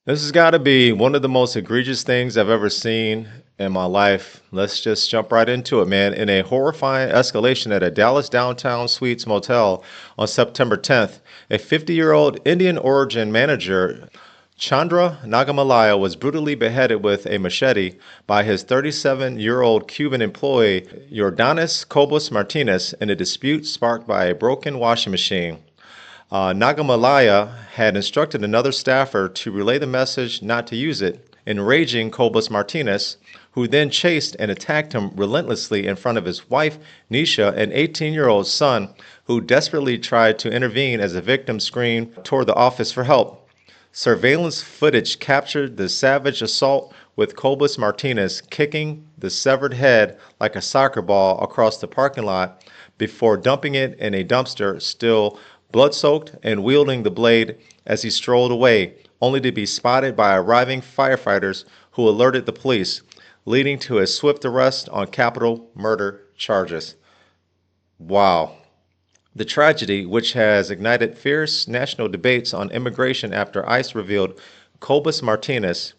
This has got to be one of the most egregious things I've ever seen in my life. Let's just jump right into it, man. In a horrifying escalation at a Dallas downtown suites motel on September 10th, a 50-year-old Indian origin manager, Chandra Mouli, was brutally beheaded with a machete by his 37-year-old Cuban employee, Yordanis Cobos-Martinez, in a dispute sparked by a broken washing machine. Nagamallaiah had instructed another staffer to relay the message not to use it, enraging Cobos-Martinez, who then chased and attacked him relentlessly in front of his wife, Nisha, and 18-year-old son, who desperately tried to intervene as the victim screamed toward the office for help. Surveillance footage captured the savage assault, with Cobos-Martinez kicking the severed head like a soccer ball across the parking lot before dumping it in a dumpster, still blood-soaked, and wielding the blade as he strolled away, only to be spotted by arriving firefighters who alerted the police, leading to a swift arrest on capital murder charges. Wow. The tragedy, which has ignited fierce national debates on immigration after ICE revealed Cobos-Martinez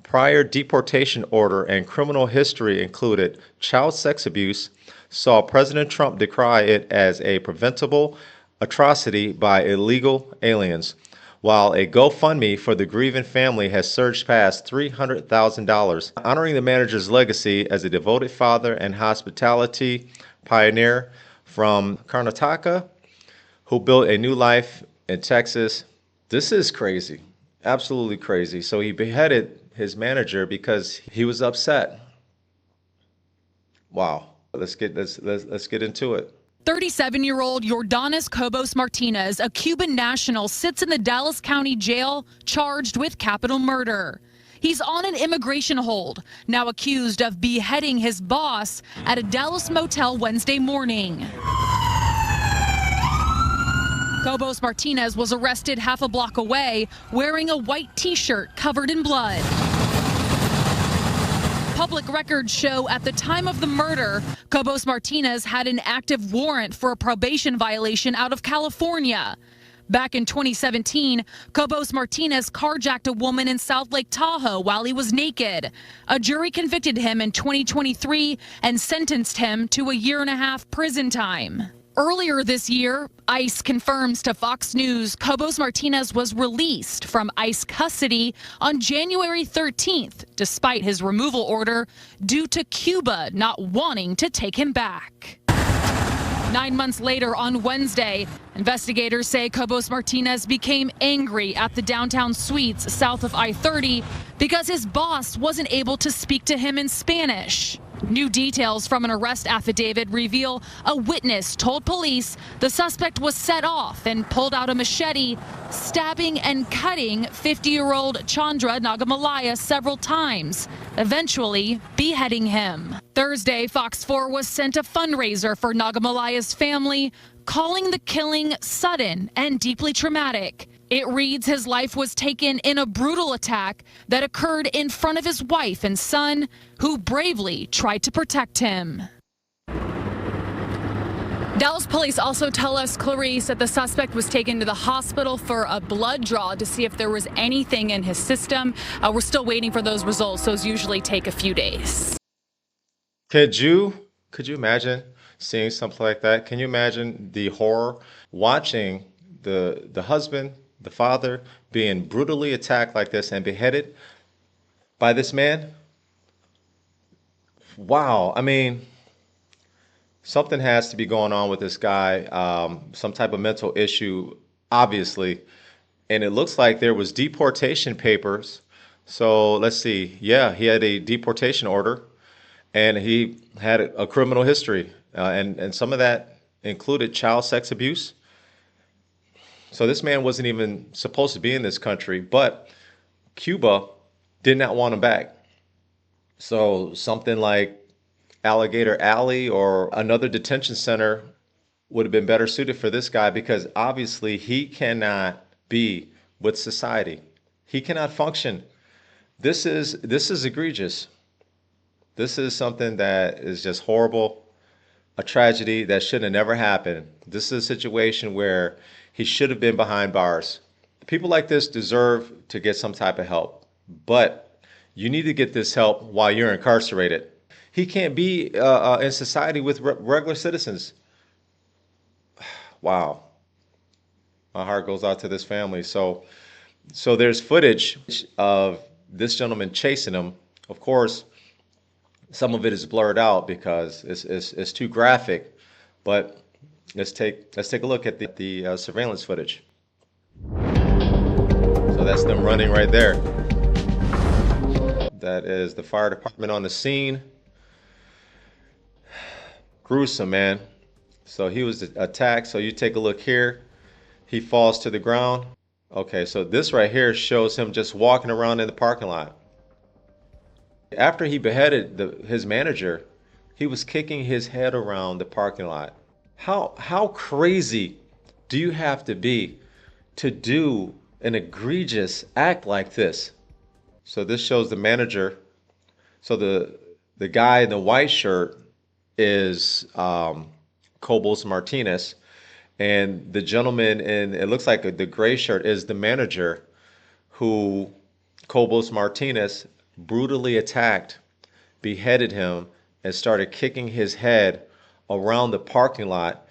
prior deportation order and criminal history included child sex abuse, saw President Trump decry it as a preventable atrocity by illegal aliens, while a GoFundMe for the grieving family has surged past $300,000, honoring the manager's legacy as a devoted father and hospitality pioneer from Karnataka who built a new life in Texas. This is crazy, absolutely crazy. So he beheaded his manager because he was upset. Wow. Let's get into it. 37-year-old Yordanis Cobos-Martinez, a Cuban national, sits in the Dallas County Jail charged with capital murder. He's on an immigration hold, now accused of beheading his boss at a Dallas motel Wednesday morning. Cobos-Martinez was arrested half a block away, wearing a white T-shirt covered in blood. Public records show at the time of the murder, Cobos-Martinez had an active warrant for a probation violation out of California. Back in 2017, Cobos-Martinez carjacked a woman in South Lake Tahoe while he was naked. A jury convicted him in 2023 and sentenced him to a 1.5-year prison time. Earlier this year, ICE confirms to Fox News Cobos-Martinez was released from ICE custody on January 13th, despite his removal order, due to Cuba not wanting to take him back. 9 months later, on Wednesday, investigators say Cobos-Martinez became angry at the downtown suites south of I-30 because his boss wasn't able to speak to him in Spanish. New details from an arrest affidavit reveal a witness told police the suspect was set off and pulled out a machete, stabbing and cutting 50-year-old Chandra Mouli several times, eventually beheading him. Thursday, Fox 4 was sent a fundraiser for Nagamallaiah's family, calling the killing sudden and deeply traumatic. It reads his life was taken in a brutal attack that occurred in front of his wife and son, who bravely tried to protect him. Dallas police also tell us, Clarice, that the suspect was taken to the hospital for a blood draw to see if there was anything in his system. We're still waiting for those results. Those usually take a few days. Could you imagine seeing something like that? Can you imagine the horror watching the husband, the father, being brutally attacked like this and beheaded by this man? Wow. I mean, something has to be going on with this guy, some type of mental issue, obviously. And it looks like there was deportation papers. So let's see. Yeah, he had a deportation order and he had a criminal history. And some of that included child sex abuse. So this man wasn't even supposed to be in this country, but Cuba did not want him back. So something like Alligator Alley or another detention center would have been better suited for this guy, because obviously he cannot be with society. He cannot function. This is egregious. This is something that is just horrible, a tragedy that should have never happened. This is a situation where he should have been behind bars. People like this deserve to get some type of help, but you need to get this help while you're incarcerated. He can't be in society with regular citizens. Wow, my heart goes out to this family. So there's footage of this gentleman chasing him. Of course, some of it is blurred out because it's too graphic. But let's take a look at the surveillance footage. So that's them running right there. That is the fire department on the scene. Gruesome, man. So he was attacked. So you take a look here. He falls to the ground. Okay, so this right here shows him just walking around in the parking lot. After he beheaded his manager, he was kicking his head around the parking lot. How crazy do you have to be to do an egregious act like this? So this shows the manager. So the guy in the white shirt is Cobos-Martinez, and the gentleman in, it looks like the gray shirt, is the manager who Cobos-Martinez brutally attacked, beheaded him, and started kicking his head around the parking lot.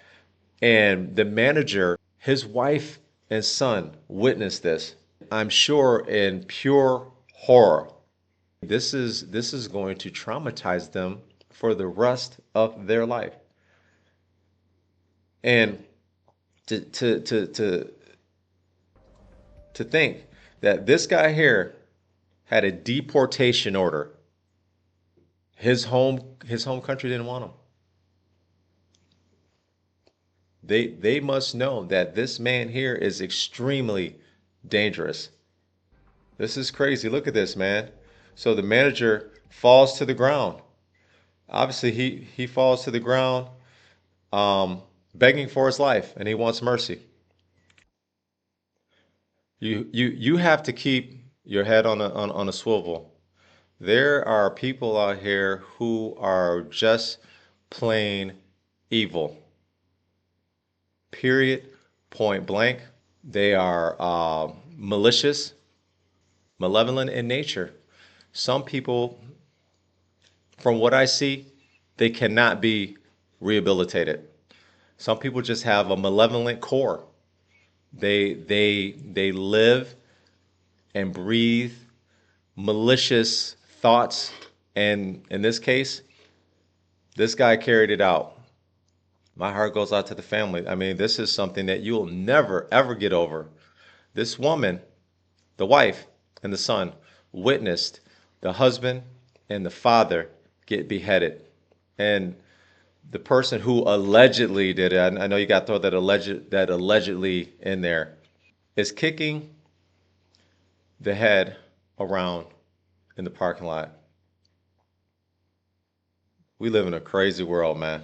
And the manager, his wife and son witnessed this. I'm sure in pure horror. This is going to traumatize them for the rest of their life. And to think that this guy here had a deportation order. His home country didn't want him. They must know that this man here is extremely dangerous. This is crazy. Look at this, man. So the manager falls to the ground. Obviously, he falls to the ground, begging for his life, and he wants mercy. You have to keep your head on a swivel. There are people out here who are just plain evil. Period. Point blank. They are malicious, malevolent in nature. Some people, from what I see, they cannot be rehabilitated. Some people just have a malevolent core. They live and breathe malicious thoughts, and in this case, this guy carried it out. My heart goes out to the family. I mean, this is something that you'll never ever get over. This woman, the wife and the son, witnessed the husband and the father get beheaded, and the person who allegedly did it, I know you got to throw that allegedly in there, is kicking the head around in the parking lot. We live in a crazy world, man.